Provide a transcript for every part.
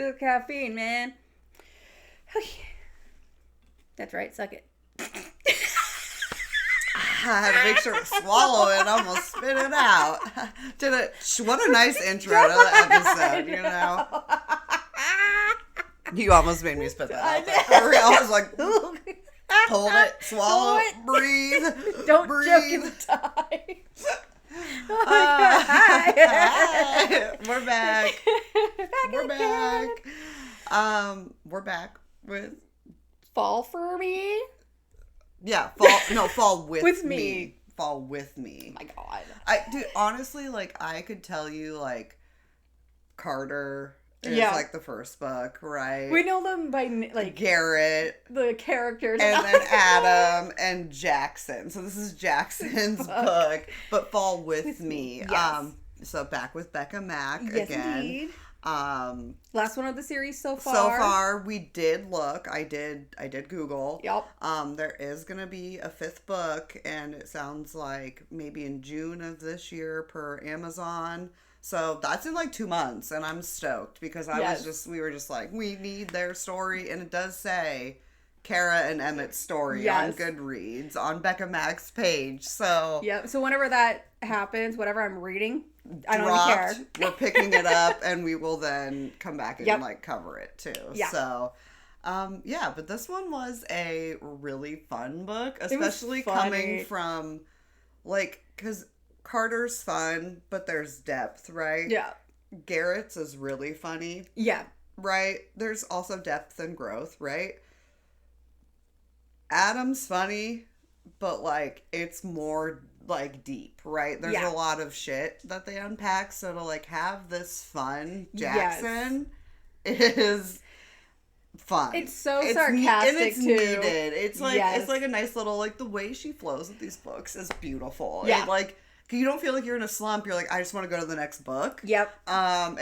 The caffeine, man. That's right. Suck it. I had to make sure to swallow it, almost spit it out. What a nice intro to the episode, you know? You almost made me spit that out there. For real, I was like, hold it, swallow it, breathe. Don't breathe. joke in the tie. Hi. We're back. We're again. back. We're back with Fall for me? Yeah, fall with me. Fall with me. Oh my god. Dude, honestly, like, I could tell you, like, Carter is, like, the first book, right? We know them by, like... Garrett. The characters. And then Adam and Jackson. So this is Jackson's book, but Fall with me. Yes. So back with Becka Mack yes, again. Indeed. Last one of the series so far. So far, we did look. I did Google. Yep. There is gonna be a 5th book, and it sounds like maybe in June of this year per Amazon. So that's in like 2 months, and I'm stoked because we were just like, we need their story, and it does say Kara and Emmett's story on Goodreads on Becka Mack's page. So yep. So whenever that happens, whatever I'm reading, I don't even care. We're picking it up, and we will then come back and like cover it too. Yeah. So, but this one was a really fun book, especially coming from, like, because Carter's fun, but there's depth, right? Yeah. Garrett's is really funny. Yeah. Right? There's also depth and growth, right? Adam's funny, but, like, it's more, like, deep, right? There's a lot of shit that they unpack, so to, like, have this fun Jackson is fun. It's so sarcastic, and it's too. Needed. It's like, it's like a nice little, like, the way she flows with these books is beautiful. Yeah. And, like, you don't feel like you're in a slump. You're like, I just want to go to the next book. Yep. And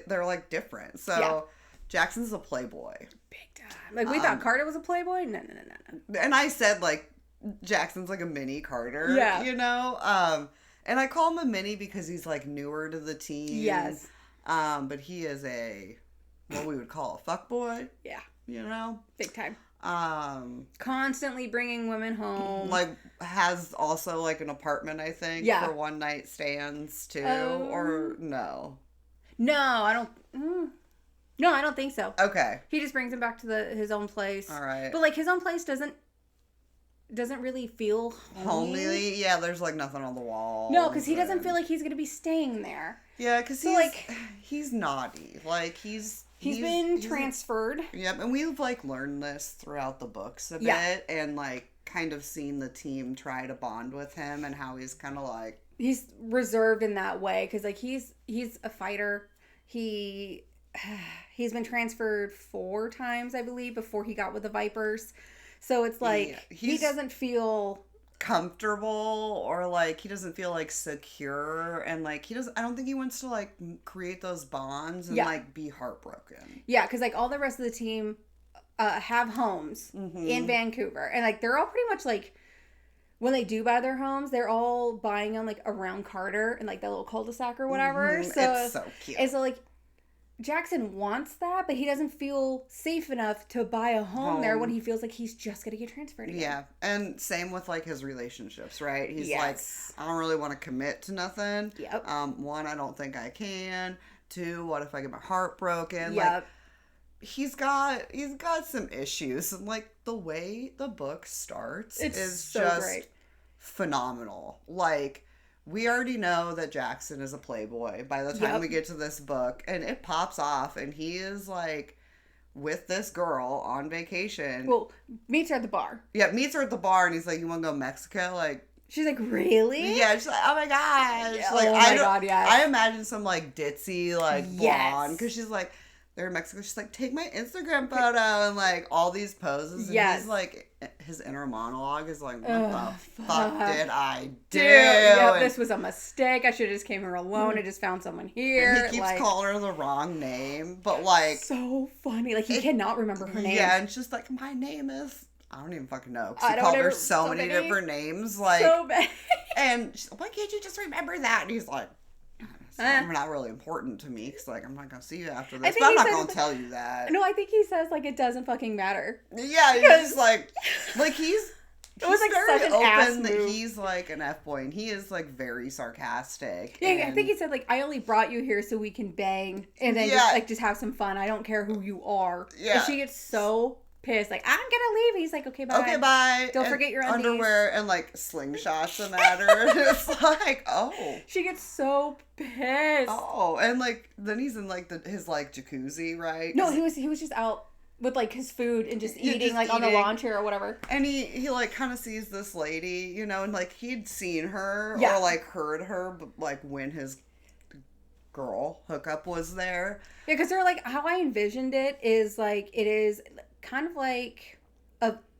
they're, like, different. So, Jackson's a playboy. Big time. Like, we thought Carter was a playboy? No. And I said, like, Jackson's like a mini Carter, you know? And I call him a mini because he's, like, newer to the team. Yes. But he is what we would call a fuckboy. Yeah. You know? Big time. Constantly bringing women home. Like, has also, like, an apartment, I think, for one night stands, too. Or no? No, I don't... No, I don't think so. Okay. He just brings him back to his own place. All right. But, like, his own place doesn't really feel homely. Yeah, there's, like, nothing on the wall. No, because he doesn't feel like he's going to be staying there. Yeah, because he's naughty. Like, he's been transferred. Yep, and we've, like, learned this throughout the books a bit. And, like, kind of seen the team try to bond with him and how he's kind of, like... He's reserved in that way because, like, he's a fighter. He's been transferred 4 times, I believe, before he got with the Vipers. So it's like he doesn't feel comfortable or like he doesn't feel like secure, and like I don't think he wants to like create those bonds and like be heartbroken. Yeah, because like all the rest of the team have homes in Vancouver, and like they're all pretty much like when they do buy their homes, they're all buying them like around Carter and like that little cul-de-sac or whatever. So it's so cute. And so like Jackson wants that, but he doesn't feel safe enough to buy a home there when he feels like he's just going to get transferred again. Yeah, and same with, like, his relationships, right? He's like, I don't really want to commit to nothing. Yep. 1, I don't think I can. 2, what if I get my heart broken? Yep. Like, he's got some issues, and, like, the way the book starts is so just great. Phenomenal. Like... We already know that Jackson is a playboy by the time we get to this book, and it pops off, and he is, like, with this girl on vacation. Well, meets her at the bar. Yeah, meets her at the bar, and he's like, you want to go to Mexico? Like, she's like, really? Yeah, she's like, oh my gosh. Yeah, like, God, yes. I imagine some, like, ditzy, like, blonde, because she's like, they're in Mexico, she's like, take my Instagram photo, and, like, all these poses, and he's like, his inner monologue is like, what the fuck did I do? Yeah, this was a mistake. I should have just came here alone. I just found someone here. And he keeps calling her the wrong name, but like... So funny. Like, he cannot remember her name. Yeah, and it's just like, my name is... I don't even fucking know. Because he called her so many different names. Like, so bad. And she's like, why can't you just remember that? And he's like... not really important to me because, like, I'm not going to see you after this. But I'm not going to tell you that. No, I think he says, like, it doesn't fucking matter. Yeah, he's like he's... It was like very such an open ass that move. he's like an F-boy, and he is like very sarcastic. Yeah, and... I think he said like, I only brought you here so we can bang and then just have some fun. I don't care who you are. Yeah. And she gets so pissed, like, I'm gonna leave. He's like, okay, bye. Okay, bye. Don't forget your undies. Underwear and like slingshots them at her. And it's like, oh. She gets so pissed. Oh, and like then he's in like his like jacuzzi, right? No, he was just out with, like, his food and just eating, like, on the lawn chair or whatever. And he like, kind of sees this lady, you know, and, like, he'd seen her or, like, heard her, but, like, when his girl hookup was there. Yeah, because they're, like, how I envisioned it is, like, it is kind of like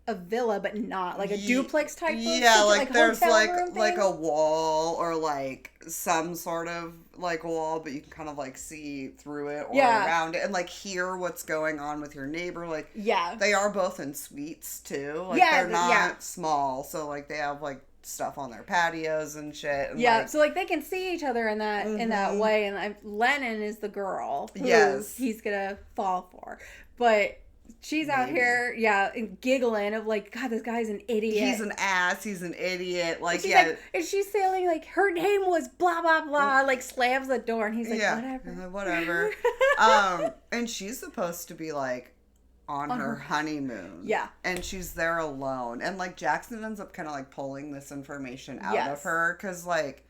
a villa, but not like a duplex type of like there's like a wall or like some sort of like wall, but you can kind of like see through it or around it and like hear what's going on with your neighbor. Like they are both in suites too. Like they're not small, so like they have like stuff on their patios and shit. And like, so like they can see each other in that in that way. And Lennon is the girl who he's gonna fall for, but. She's out here, and giggling of like, God, this guy's an idiot. He's an ass. He's an idiot. Like, and she's saying like, her name was blah blah blah. Like, slams the door, and he's like, whatever. And she's supposed to be like on her honeymoon. Yeah, and she's there alone, and like Jackson ends up kind of like pulling this information out of her because like,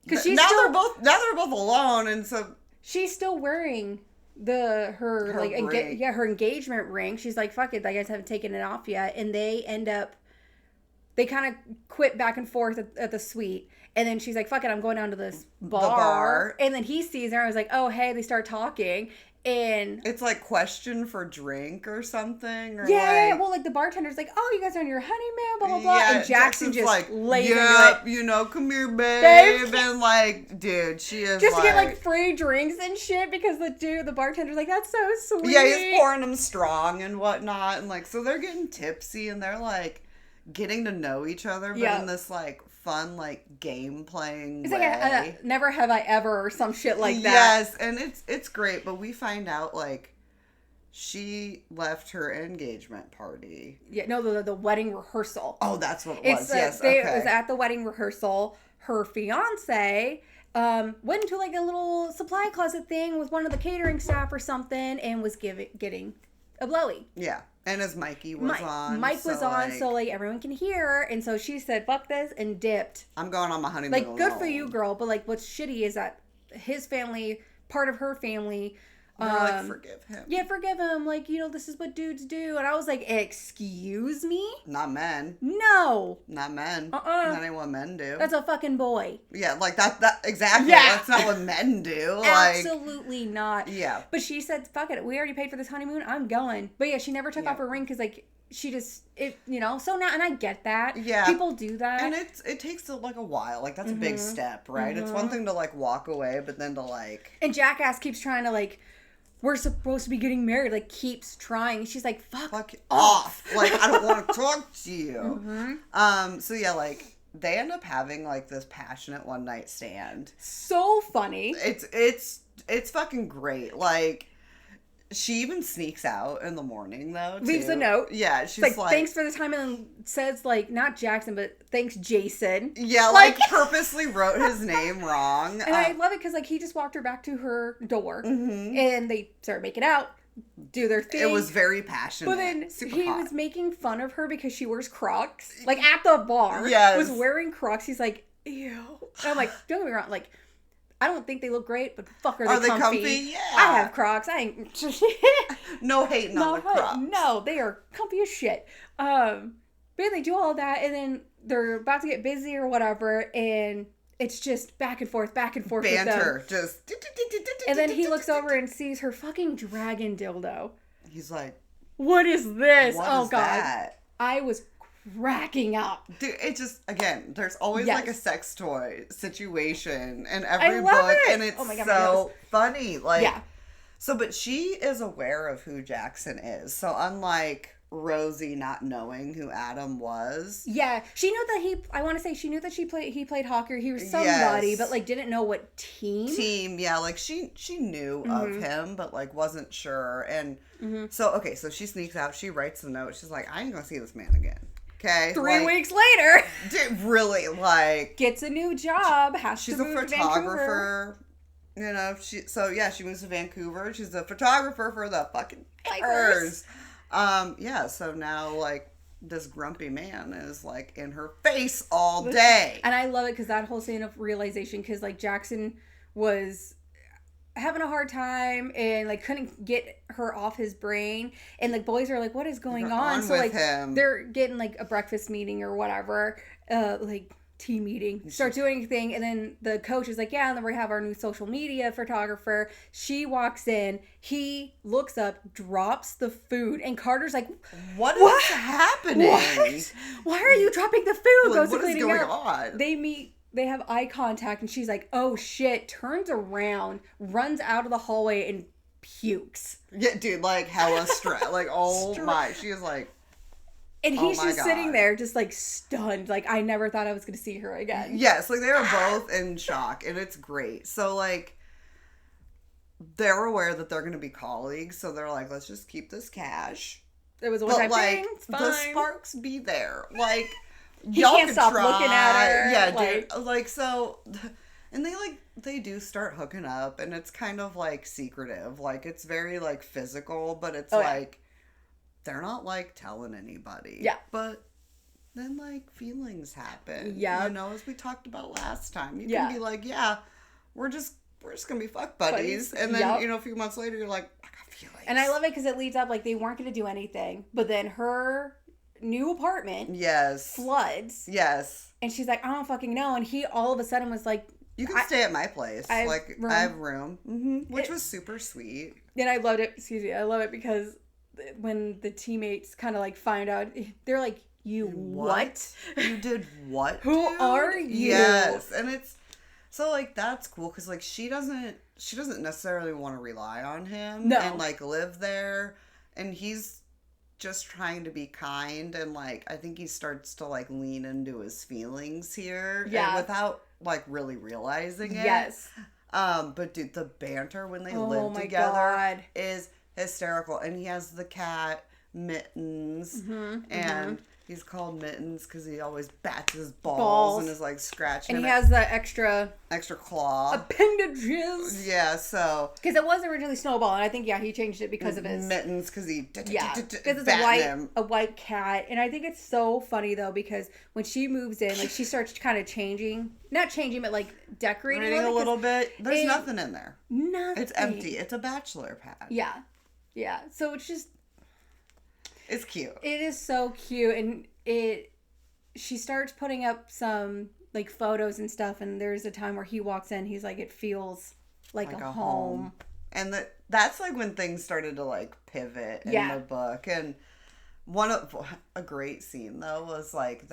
they're both alone, and so she's still wearing. Her engagement ring. She's like, fuck it, I guys haven't taken it off yet. And they kind of quit back and forth at the suite. And then she's like, fuck it, I'm going down to this bar. And then he sees her. I was like, oh, hey, they start talking. And it's like question for drink or something. Or well, like the bartender's like, oh, you guys are on your honeymoon, blah, blah, blah. And Jackson's just like, lays into it. You know, come here, babe. And like, dude, she is just to get like free drinks and shit because the bartender's like, that's so sweet. Yeah, he's pouring them strong and whatnot. And like, so they're getting tipsy and they're like getting to know each other, but in this like fun like game playing way. Like a never have I ever or some shit like that. Yes, and it's great, but we find out like she left her engagement party. Yeah, no, the wedding rehearsal. Oh, that's what it was. Yes, it was at the wedding rehearsal. Her fiance went into like a little supply closet thing with one of the catering staff or something and was getting a blowy. Yeah. And as Mikey was on. Mike was on, so like everyone can hear. And so she said, fuck this, and dipped. I'm going on my honeymoon Like, good for you, girl. But like, what's shitty is that his family, part of her family... like, forgive him. Yeah, forgive him. Like, you know, this is what dudes do. And I was like, excuse me? Not men. No. Not men. That ain't what men do. That's a fucking boy. Yeah, like that exactly. Yeah. That's not what men do. Absolutely not. Yeah. But she said, fuck it. We already paid for this honeymoon. I'm going. But yeah, she never took off her ring because like, she just, so now, and I get that. Yeah. People do that. And it takes like a while. Like, that's a big step, right? It's one thing to like walk away, but then to like. And Jackass keeps trying to like, we're supposed to be getting married, like, keeps trying. She's like, fuck off. Like, I don't want to talk to you. So yeah, like, they end up having like this passionate one night stand. So funny. It's fucking great. Like, she even sneaks out in the morning, though, too. Leaves a note. Yeah, she's like... thanks for the time, and then says, like, not Jackson, but thanks, Jason. Yeah, like purposely wrote his name wrong. And I love it, because, like, he just walked her back to her door, and they started making out, do their thing. It was very passionate. But then he was making fun of her because she wears Crocs. Like, at the bar. Yes. Was wearing Crocs. He's like, ew. And I'm like, don't get me wrong, like... I don't think they look great, but fuck, are they comfy? Yeah. I have Crocs. I ain't... No hating on the Crocs. No, they are comfy as shit. But they do all that, and then they're about to get busy or whatever, and it's just back and forth banter, with them. Just... And then he looks over and sees her fucking dragon dildo. He's like... What is this? What is God. That? I was cracking up. Dude, it just, again, there's always like a sex toy situation in every book, and it's funny. Like, so, but she is aware of who Jackson is. So, unlike Rosie not knowing who Adam was. Yeah, she knew that I want to say she knew that he played hockey. He was somebody, but like didn't know what team. Yeah, like she knew of him, but like wasn't sure. And so she sneaks out. She writes the note. She's like, I ain't gonna see this man again. Okay. 3 weeks later, dude, really, like gets a new job. She's a photographer. You know, she moves to Vancouver. She's a photographer for the fucking papers. So now, like, this grumpy man is, like, in her face all day. And I love it because that whole scene of realization, because, like, Jackson was having a hard time and, like, couldn't get her off his brain. And, like, boys are like, what is going on? So, like, they're getting, like, a breakfast meeting or whatever, like, tea meeting, start doing anything, and then the coach is like, yeah, and then we have our new social media photographer. She walks in, he looks up, drops the food, and Carter's like, what is happening? What? Why are you dropping the food? Like, what is going on? They meet, they have eye contact, and she's like, oh shit, turns around, runs out of the hallway, and pukes. Yeah, dude, like hella stress. Like, oh my, she is like, and he's just sitting there, just, like, stunned. Like, I never thought I was going to see her again. Yes, like, they were both in shock, and it's great. So, like, they're aware that they're going to be colleagues, so they're like, let's just keep this cash. It was a one-time thing. It's fine. The sparks be there. Like, y'all can't stop looking at her. Yeah, dude. Like, so... And they do start hooking up, and it's kind of, like, secretive. Like, it's very, like, physical, but it's, like... They're not, like, telling anybody. Yeah. But then, like, feelings happen. Yeah. You know, as we talked about last time. You can be like, yeah, we're just going to be fuck buddies. And then, you know, a few months later, you're like, I got feelings. And I love it because it leads up, like, they weren't going to do anything. But then her new apartment floods. Yes. And she's like, I don't fucking know. And he all of a sudden was like, you can stay at my place. I have room. Mm-hmm. Which was super sweet. And I loved it. I love it because... when the teammates kind of like find out, they're like, you what? You did what? Who are you? Yes. And it's so like that's cool because like she doesn't necessarily want to rely on him and like live there, and he's just trying to be kind, and like I think he starts to like lean into his feelings here and without like really realizing it. Yes. But dude, the banter when they live together is hysterical. And he has the cat Mittens, and he's called Mittens because he always bats his balls and is like scratching. And he has the extra claw appendages. Yeah, so because it was originally Snowball, and I think he changed it because of his Mittens because because it's a white cat. And I think it's so funny though because when she moves in, like she starts kind of not changing, but like decorating a little bit. There's nothing in there. Nothing. It's empty. It's a bachelor pad. Yeah, so it's just... It's cute. It is so cute, and she starts putting up some, like, photos and stuff, and there's a time where he walks in, he's like, it feels like a home. And that's, like, when things started to, like, pivot in the book, and a great scene though was like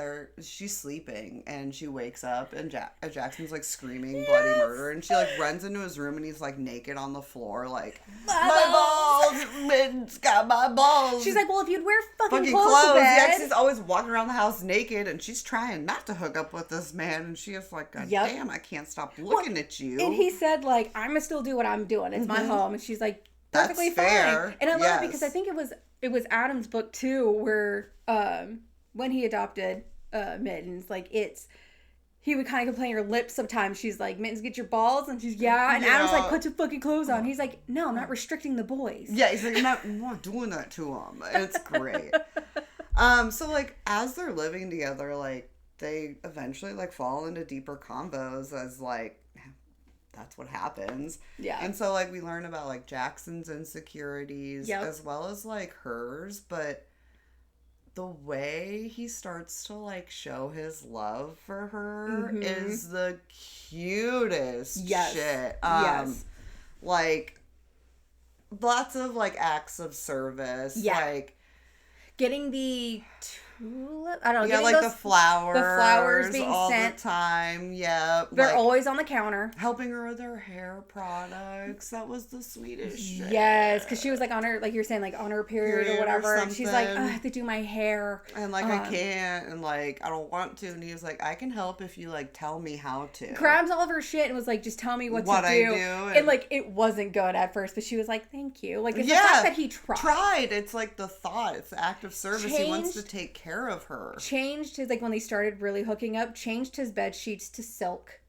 she's sleeping and she wakes up and Jackson's like screaming bloody murder, and she like runs into his room and he's like naked on the floor like my balls, Mittens got my balls. She's like, well, if you'd wear fucking clothes to bed. Yeah, she's always walking around the house naked, and she's trying not to hook up with this man, and she is like, God damn, I can't stop looking at you. And he said like, I'm gonna still do what I'm doing. It's my home. And she's like, perfectly fine. And I love it because I think it was Adam's book too, where when he adopted Mittens, like he would kind of complain her lips sometimes. She's like, Mittens, get your balls, and she's and Adam's like, put your fucking clothes on. He's like, no, I'm not restricting the boys. Yeah, he's like, I'm not doing that to them. It's great. So like as they're living together, like they eventually like fall into deeper combos as like that's what happens. Yeah. And so, like, we learn about, like, Jackson's insecurities as well as, like, hers. But the way he starts to, like, show his love for her is the cutest shit. Like, lots of, like, acts of service. Yeah. Like, getting the tulip. I don't know. Yeah, like the flowers being all sent the time. Yep. They're like, always on the counter. helping her with her hair products. That was the sweetest shit. Yes, because she was like on her, like you're saying, like on her period or whatever. And she's like, I have to do my hair. And like, I can't. And like, I don't want to. And he was like, I can help if you like tell me how to. Grabs all of her shit and was like, just tell me what to do. I do. And like, it wasn't good at first, but she was like, thank you. Like, it's the fact that he tried. It's like the thought. It's the act of service. He wants to take care of her. Changed his, like when they started really hooking up, changed his bed sheets to silk.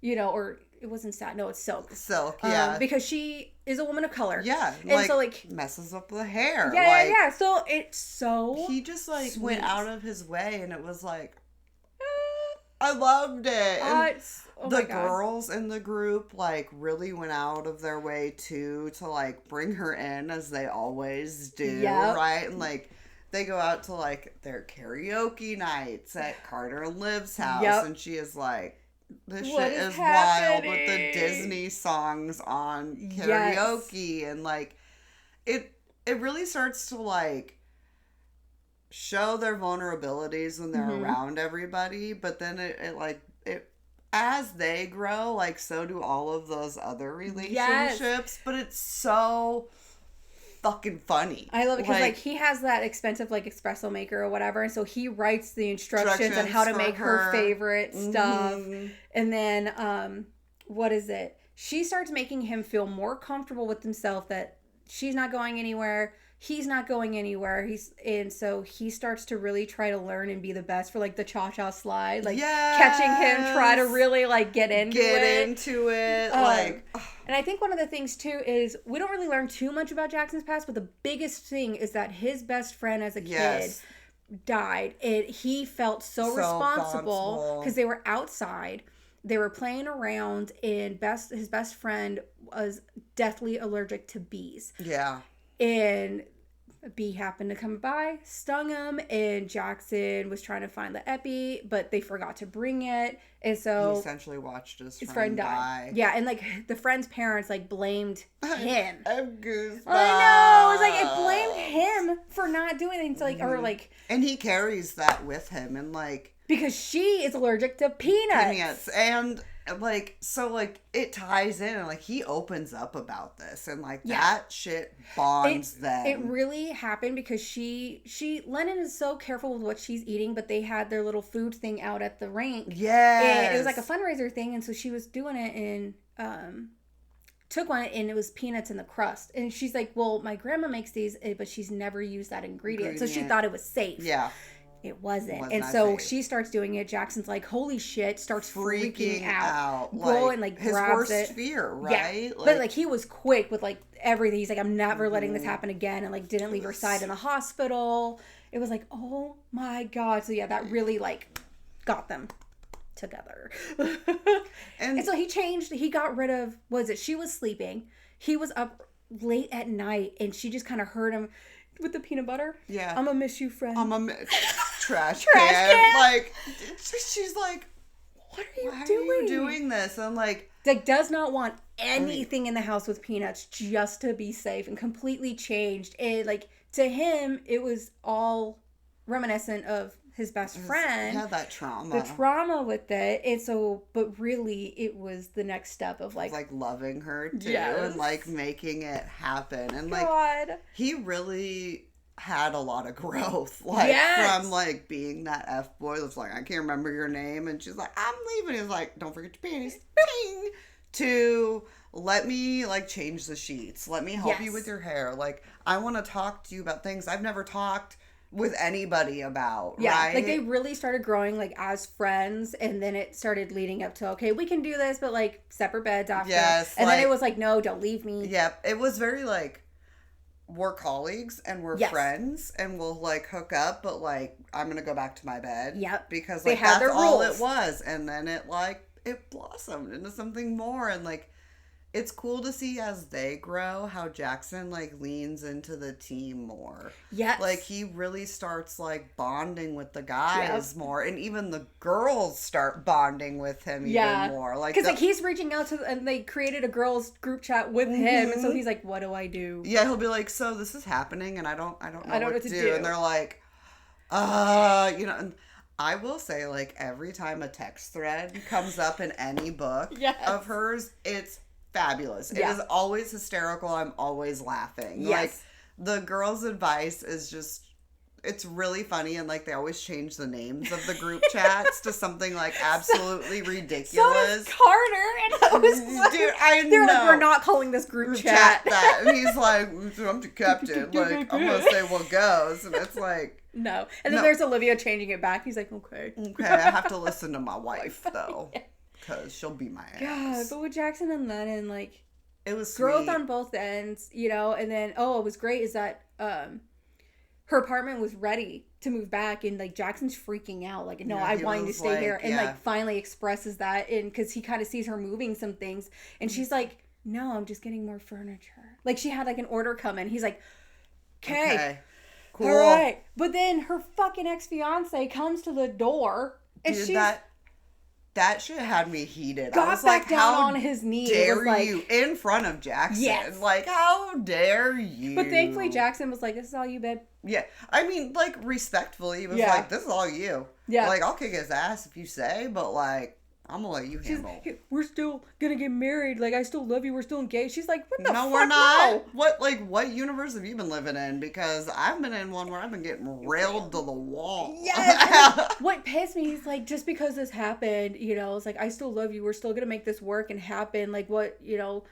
You know, or it wasn't satin. No, it's silk. Silk, yeah. Because she is a woman of color. Yeah. And like, so like. Messes up the hair. Yeah, yeah. So it's so. He just like sweet. Went out of his way and it was like. I loved it. The girls in the group like really went out of their way too to like bring her in as they always do, right? And like they go out to like their karaoke nights at Carter and Liv's house, and she is like, "This shit is wild with the Disney songs on karaoke," and like it really starts to like show their vulnerabilities when they're around everybody, but then it as they grow, like so do all of those other relationships, but it's so fucking funny. I love it because like he has that expensive like espresso maker or whatever, and so he writes the instructions on how to make her favorite stuff, and then what is it? She starts making him feel more comfortable with himself that she's not going anywhere. He's not going anywhere. And so he starts to really try to learn and be the best for like the cha-cha slide, like catching him, try to really like get into it. Like, and I think one of the things too is we don't really learn too much about Jackson's past, but the biggest thing is that his best friend as a kid died, and he felt so responsible because they were outside. They were playing around, and his best friend was deathly allergic to bees. Yeah. And a bee happened to come by, stung him, and Jackson was trying to find the epi, but they forgot to bring it. And so he essentially watched his friend die. Yeah, and like the friend's parents like blamed him. I have goosebumps. I know. It was like it blamed him for not doing it. It's like or like, and he carries that with him, and like because she is allergic to peanuts. And like, so like it ties in, and like he opens up about this, and like that shit bonds them. It really happened because Lennon is so careful with what she's eating, but they had their little food thing out at the rink. And it was like a fundraiser thing, and so she was doing it and took one, and it was peanuts in the crust. And she's like, well, my grandma makes these, but she's never used that ingredient. So she thought it was safe. Yeah. It wasn't. And so she starts doing it. Jackson's like, holy shit, starts freaking out. Go and like his grabs worst fear, right? Yeah. But like he was quick with like everything. He's like, I'm never letting this happen again, and like didn't leave her side in the hospital. It was like, oh my God. So yeah, that really like got them together. and so he got rid of, she was sleeping. He was up late at night, and she just kind of heard him with the peanut butter. Yeah. I'm gonna miss you, friend. I'm a trash can. Like, she's like, what are you doing? Why are you doing this? And I'm like does not want anything in the house with peanuts, just to be safe, and completely changed. And like to him, it was all reminiscent of his best friend. Yeah, that trauma. The trauma with it. And so, but really, it was the next step of like loving her too, and like making it happen. And like he really had a lot of growth, like from like being that F boy that's like, I can't remember your name, and she's like, I'm leaving. He's like, don't forget your panties. Bing! To let me like change the sheets. Let me help you with your hair. Like, I want to talk to you about things I've never talked with anybody about, right? Like they really started growing like as friends, and then it started leading up to, okay, we can do this, but like separate beds after. And then it was like, no, don't leave me. Yep. It was very like, we're colleagues and we're friends and we'll like hook up, but like I'm gonna go back to my bed. Yep. Because like that's all it was. And then it blossomed into something more, and like it's cool to see as they grow how Jackson like leans into the team more. Yes. Like he really starts like bonding with the guys more, and even the girls start bonding with him even more. Like because like he's reaching out to, and they created a girls group chat with him, and so he's like, what do I do? Yeah, he'll be like, so this is happening, and I don't know what to do. And they're like, You know, and I will say, like, every time a text thread comes up in any book of hers, it's fabulous. It is always hysterical. I'm always laughing. Yes. Like, the girl's advice is just, it's really funny, and, like, they always change the names of the group chats to something, like, absolutely ridiculous. So does Carter, and I was like, dude, I they're know. Like, we're not calling this group chat that. And he's like, I'm the captain. Like, I'm going to say what goes. And it's like, no. And then there's Olivia changing it back. He's like, okay. Okay, I have to listen to my wife, though. Because she'll be my ass. God, but with Jackson and Lennon, like, it was growth sweet. on both ends, you know, and then, what was great is that her apartment was ready to move back, and, like, Jackson's freaking out. Like, no, I want you to stay here. And, like, finally expresses that, and because he kind of sees her moving some things, and she's like, no, I'm just getting more furniture. Like, she had, like, an order come in. He's like, okay. Cool. All right. But then her fucking ex-fiance comes to the door, and she's... That shit had me heated. Got I was back like, down how on his knees. Dare like, you in front of Jackson? Yes. Like, how dare you? But thankfully, Jackson was like, "This is all you, babe." Yeah, I mean, like, respectfully, he was like, "This is all you." Yeah, like, I'll kick his ass if you say, but like, I'm gonna let you handle. We're still gonna get married. Like, I still love you. We're still engaged. She's like, "What the fuck? No, we're not." No. What universe have you been living in? Because I've been in one where I've been getting railed to the wall. Yes. What pissed me is, like, just because this happened, you know, it's like, I still love you. We're still gonna make this work and happen. Like, what, you know,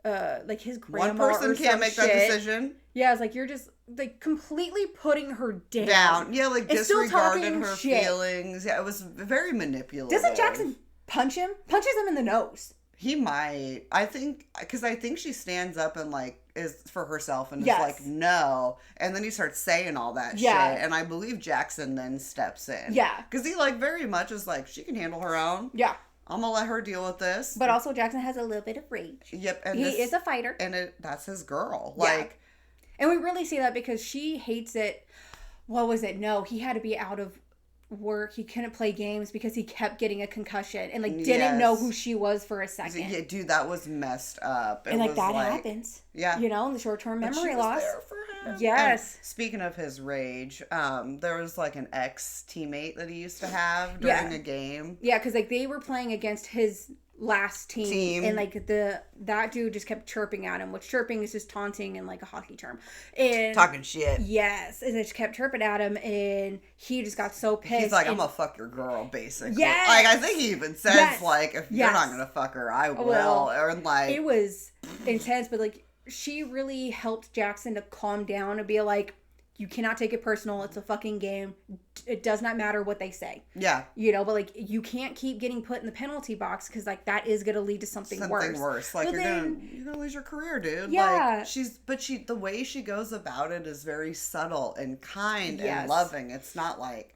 like his grandma. One person can't make that decision. Yeah, it's like, you're just, like, completely putting her down. Yeah, like, disregarded her feelings. Yeah, it was very manipulative. Doesn't Jackson punch him? Punches him in the nose. He might. I think, because I think she stands up and, like, is for herself and is like, no. And then he starts saying all that shit. And I believe Jackson then steps in. Yeah. Because he, like, very much is like, she can handle her own. Yeah. I'm going to let her deal with this. But also, Jackson has a little bit of rage. Yep. And he is a fighter. And that's his girl. Like. And we really see that because she hates it. What was it? No, he had to be out of work. He couldn't play games because he kept getting a concussion and, like, didn't know who she was for a second. Yeah, dude, that was messed up. And, like, that happens. Yeah. You know, in the short-term memory loss. There for him. Yes. And speaking of his rage, there was, like, an ex-teammate that he used to have during a game. Yeah, because, like, they were playing against his last team. And, like, that dude just kept chirping at him, which chirping is just taunting in, like, a hockey term. And talking shit. Yes. And they just kept chirping at him, and he just got so pissed. He's like, I'm gonna fuck your girl, basically. Yes. Like, I think he even says, like, if you're not gonna fuck her, I will. Well, or, like... It was intense, but, like, she really helped Jackson to calm down and be like, you cannot take it personal. It's a fucking game. It does not matter what they say. Yeah. You know, but, like, you can't keep getting put in the penalty box because, like, that is going to lead to something worse. Like, you're gonna lose your career, dude. Yeah. Like, the way she goes about it is very subtle and kind and loving. It's not like,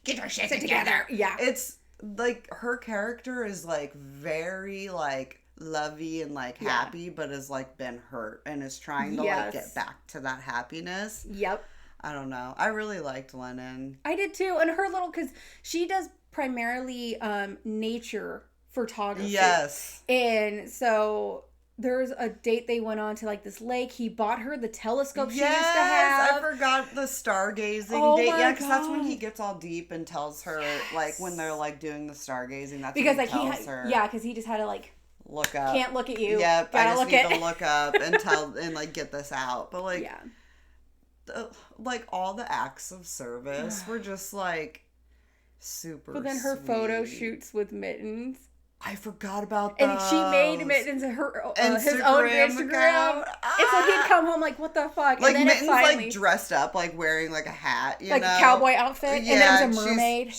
get your shit together. Yeah. It's, like, her character is, like, very, like, lovey and, like, happy, but has, like, been hurt and is trying to, like, get back to that happiness. Yep. I don't know. I really liked Lennon. I did too. And her little, because she does primarily nature photography. Yes. And so there's a date they went on to, like, this lake. He bought her the telescope she used to have. I forgot the stargazing date. Yeah, because that's when he gets all deep and tells her, like, when they're, like, doing the stargazing. That's because, when he tells her. Yeah, because he just had to, like, look up. Can't look at you. Yep, I just need to look up and tell and, like, get this out. But, like, like, all the acts of service were just, like, super But then her photo shoots with Mittens. I forgot about that. And she made Mittens his own Instagram. And so he'd come home like, what the fuck? Like, and then Mittens, like, dressed up, like, wearing, like, a hat, you know? Like a cowboy outfit. Yeah, and then it was a mermaid.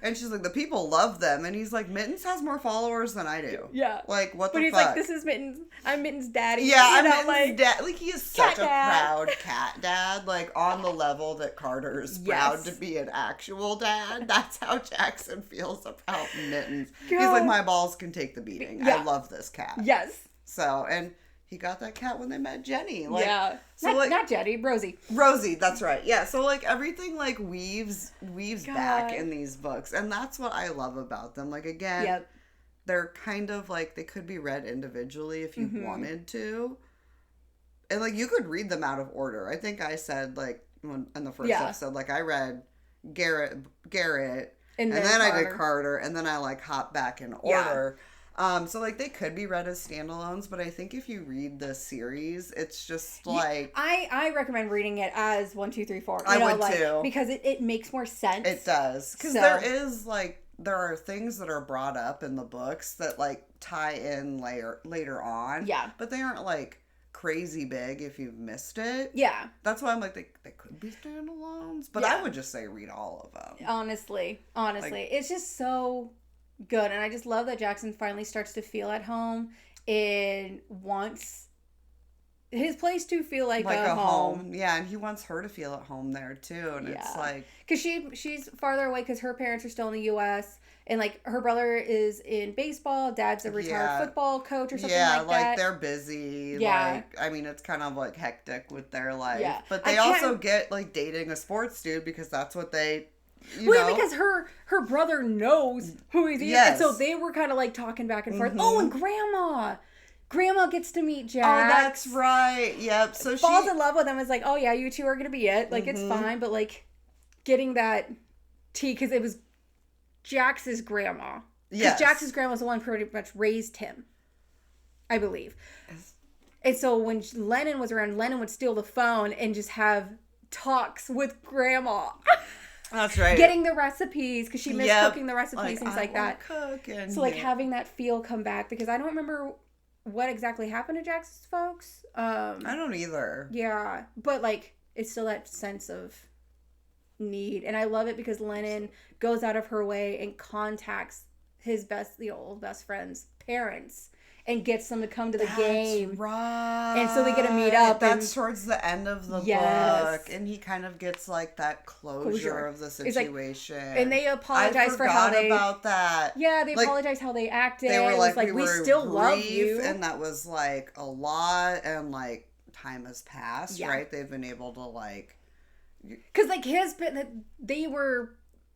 And she's like, the people love them. And he's like, Mittens has more followers than I do. Yeah. Like, what the fuck? But he's like, this is Mittens. I'm Mittens' daddy. Yeah, I'm Mittens' dad. Like, he is such a proud cat dad. Like, on the level that Carter is proud to be an actual dad. That's how Jackson feels about Mittens. God. He's like, my balls can take the beating. Yeah. I love this cat. Yes. So, and he got that cat when they met Jenny. Like, yeah. So, not Jenny, Rosie. Rosie, that's right. Yeah. So, like, everything, like, weaves back in these books. And that's what I love about them. Like, again, they're kind of, like, they could be read individually if you wanted to. And, like, you could read them out of order. I think I said, like, in the first episode. Like, I read Garrett, and then I did Carter, and then I, like, hopped back in order. So, like, they could be read as standalones, but I think if you read the series, it's just, like... I recommend reading it as 1, 2, 3, 4. I would, too. Because it makes more sense. It does. Because there is, like... There are things that are brought up in the books that, like, tie in later on. Yeah. But they aren't, like, crazy big if you've missed it. Yeah. That's why I'm like, they could be standalones. But I would just say read all of them. Honestly. Like, it's just so... good, and I just love that Jackson finally starts to feel at home and wants his place to feel like a home. Yeah, and he wants her to feel at home there too, and it's like... Because she's farther away because her parents are still in the U.S., and, like, her brother is in baseball, dad's a retired football coach or something like that. Yeah, like, they're busy. Yeah. Like, I mean, it's kind of, like, hectic with their life. Yeah. But they also get, like, dating a sports dude because that's what they... because her brother knows who he is. Yes. And so they were kind of like talking back and forth. Oh, and Grandma gets to meet Jack. Oh, that's right. Yep. So she falls in love with him. Is like, oh yeah, you two are gonna be it. Like, it's fine, but like getting that tea because it was Jax's grandma. Because Jax's grandma was the one who pretty much raised him, I believe. Yes. And so when Lennon was around, Lennon would steal the phone and just have talks with Grandma. That's right. Getting the recipes, because she missed cooking the recipes, things like that. So, like, having that feel come back, because I don't remember what exactly happened to Jackson's folks. I don't either. Yeah, but, like, it's still that sense of need. And I love it because Lennon goes out of her way and contacts his old best friend's parents. And gets them to come to the game. Right. And so they get to meet up. That's towards the end of the book. And he kind of gets, like, that closure of the situation. Like, and they apologize for how they... about that. Yeah, they apologize how they acted. They were like, we still love you. And that was, like, a lot. And, like, time has passed, right? They've been able to, like... Because, like, they were,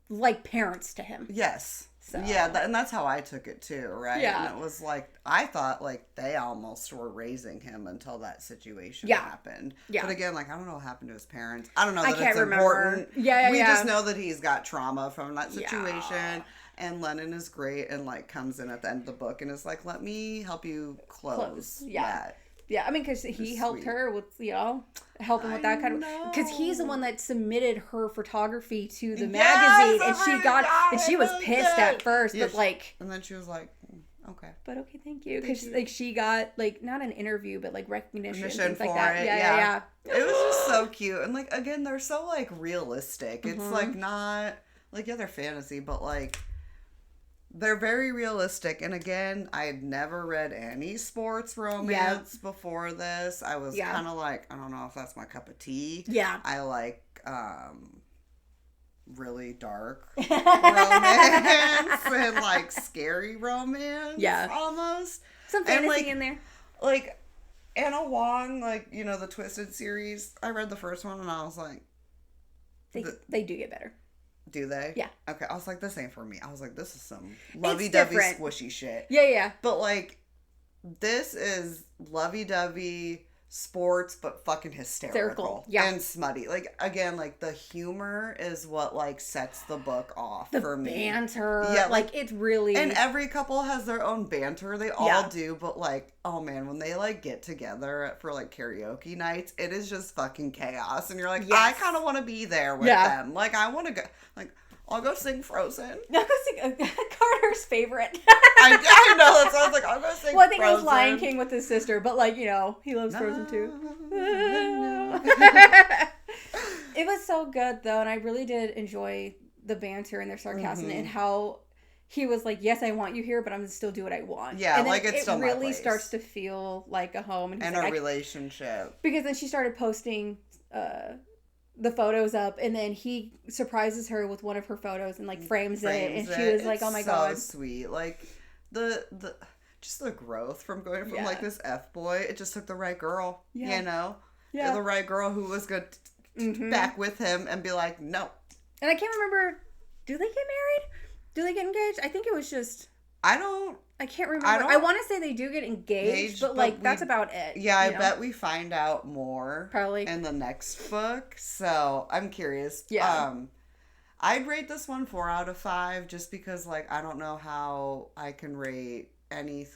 like, parents to him. Yes. So. Yeah, and that's how I took it too, right? Yeah. And it was like, I thought like they almost were raising him until that situation happened. Yeah. But again, like, I don't know what happened to his parents. I don't know that it's important. Yeah, we just know that he's got trauma from that situation. Yeah. And Lennon is great and like comes in at the end of the book and is like, let me help you close that. Yeah, I mean, because he helped her with, helping with that kind of... Because he's the one that submitted her photography to the magazine, and she was pissed at first, but, like... And then she was like, okay. But okay, thank you. Because, like, she got, like, not an interview, but, like, recognition, things like for that. It, yeah. It was just so cute. And, like, again, they're so, like, realistic. It's, like, not... Like, they're fantasy, but, like... They're very realistic. And again, I had never read any sports romance before this. I was kind of like, I don't know if that's my cup of tea. Yeah. I like really dark romance and like scary romance. Yeah. Almost. Some fantasy in there. Like Anna Wong, like, the Twisted series. I read the first one and I was like. They do get better. Do they? Yeah. Okay, I was like, this ain't for me. I was like, this is some lovey-dovey squishy shit. Yeah. But, like, this is lovey-dovey sports, but fucking hysterical. Yeah. And smutty. Like, again, like, the humor is what, like, sets the book off for me. The banter. Yeah. Like, it's really... And every couple has their own banter. They all do, but, like, oh, man, when they, like, get together for, like, karaoke nights, it is just fucking chaos. And you're like, I kind of want to be there with them. Like, I want to go... Like, I'll go sing Frozen. I'll go sing Carter's favorite. I know, that's why I was like, I'll go sing Frozen. Well, I think it was Lion King with his sister, but, like, he loves Frozen too. It was so good, though, and I really did enjoy the banter and their sarcasm and how he was like, yes, I want you here, but I'm going to still do what I want. Yeah, and like, it's still my place. It really starts to feel like a home. And a relationship. Because then she started posting... the photos up, and then he surprises her with one of her photos and like frames it, and she was like, "Oh my god, so sweet!" Like the just the growth from going from like this F boy, it just took the right girl, the right girl who was good back with him and be like, no. And I can't remember, do they get married? Do they get engaged? I think it was just. I can't remember. I want to say they do get engaged, but like that's about it. Yeah, I bet we find out more probably in the next book. So I'm curious. Yeah. I'd rate this one 4 out of 5 just because like I don't know how I can rate any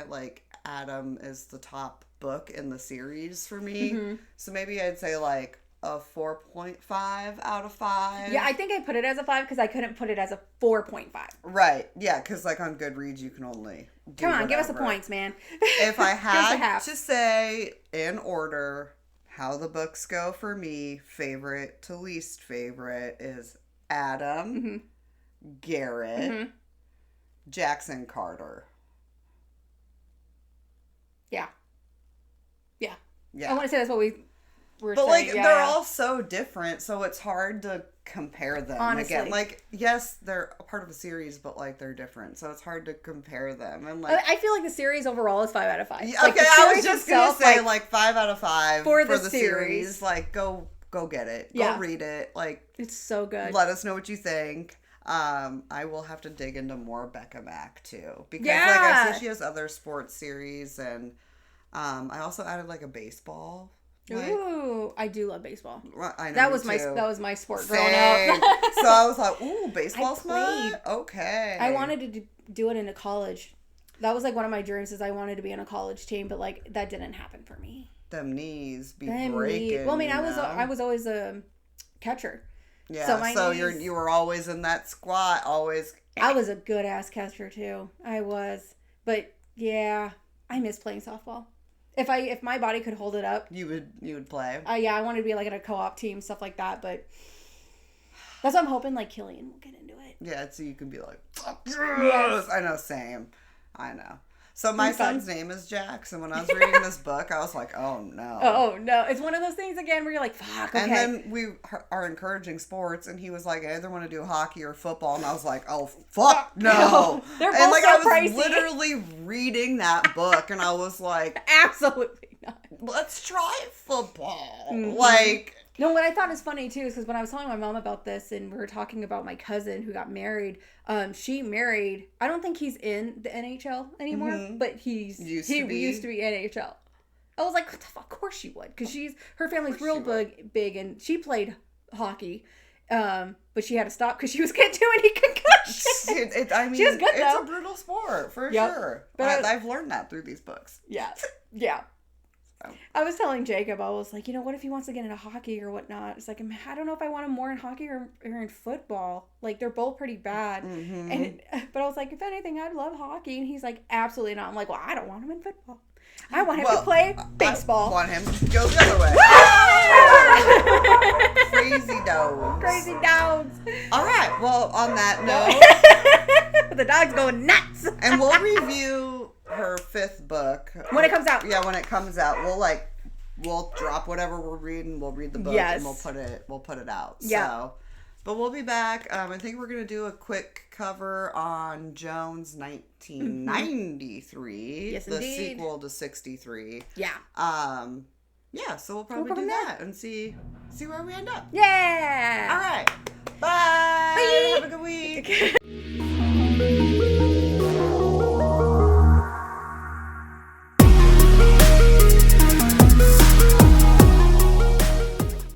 like Adam is the top book in the series for me. Mm-hmm. So maybe I'd say like a 4.5 out of 5. Yeah, I think I put it as a 5 because I couldn't put it as a 4.5. Right. Yeah, because like on Goodreads you can only Come on, give us the points, man. If I had to say in order how the books go for me, favorite to least favorite is Adam, mm-hmm. Garrett, mm-hmm. Jackson Carter. Yeah. I want to say that's what we were but saying. Like they're all so different, so it's hard to compare them. Honestly. Again. Like yes, they're a part of a series, but like they're different, so it's hard to compare them. And like I feel like the series overall is 5 out of 5. Yeah, like, okay, I was just gonna say like 5 out of 5 for the series. Like go get it. Go read it. Like it's so good. Let us know what you think. I will have to dig into more Becka Mack too because like I see she has other sports series, and I also added like a baseball. Like, ooh, I do love baseball. I know that was my sport growing up. So I was like, ooh, baseball's fun. Okay. I wanted to do it in a college. That was like one of my dreams is I wanted to be on a college team, but like that didn't happen for me. Them knees be breaking. Well, I mean, I was always a catcher. Yeah. So you were always in that squat, always. I was a good ass catcher too. I was, but yeah, I miss playing softball. If my body could hold it up, you would play. Yeah, I wanted to be like in a co-op team, stuff like that. But that's what I'm hoping. Like Killian will get into it. Yeah, so you can be like, yes. I know, same. I know. So my son's name is Jax, and when I was reading this book, I was like, oh no. Oh no. It's one of those things again where you're like, fuck, okay. And then we are encouraging sports, and he was like, I either want to do hockey or football, and I was like, oh fuck no. They're both and like so I was pricey. Literally reading that book, and I was like, absolutely not. Let's try football. Mm-hmm. Like. No, what I thought is funny too is because when I was telling my mom about this and we were talking about my cousin who got married, she married. I don't think he's in the NHL anymore, mm-hmm. but he used to be NHL. I was like, what the fuck? Of course she would, because her family's real big, and she played hockey, but she had to stop because she was getting too many concussions. I mean, she was good, it's a brutal sport for sure. But I've learned that through these books. Yeah. I was telling Jacob, I was like, what if he wants to get into hockey or whatnot? It's like, I don't know if I want him more in hockey or in football. Like, they're both pretty bad. Mm-hmm. But I was like, if anything, I'd love hockey. And he's like, absolutely not. I'm like, well, I don't want him in football. I want him to play baseball. I want him to go the other way. Crazy dogs. Crazy dogs. All right. Well, on that note. The dog's going nuts. And we'll review her 5th book when it comes out. Yeah, when it comes out, we'll drop whatever we're reading. We'll read the book and we'll put it out. Yeah. So, but we'll be back. I think we're gonna do a quick cover on Jones 1993. Mm-hmm. Yes, the indeed. Sequel to 63. Yeah. Yeah. So we'll probably do that and see where we end up. Yeah. All right. Bye. Bye. Have a good week.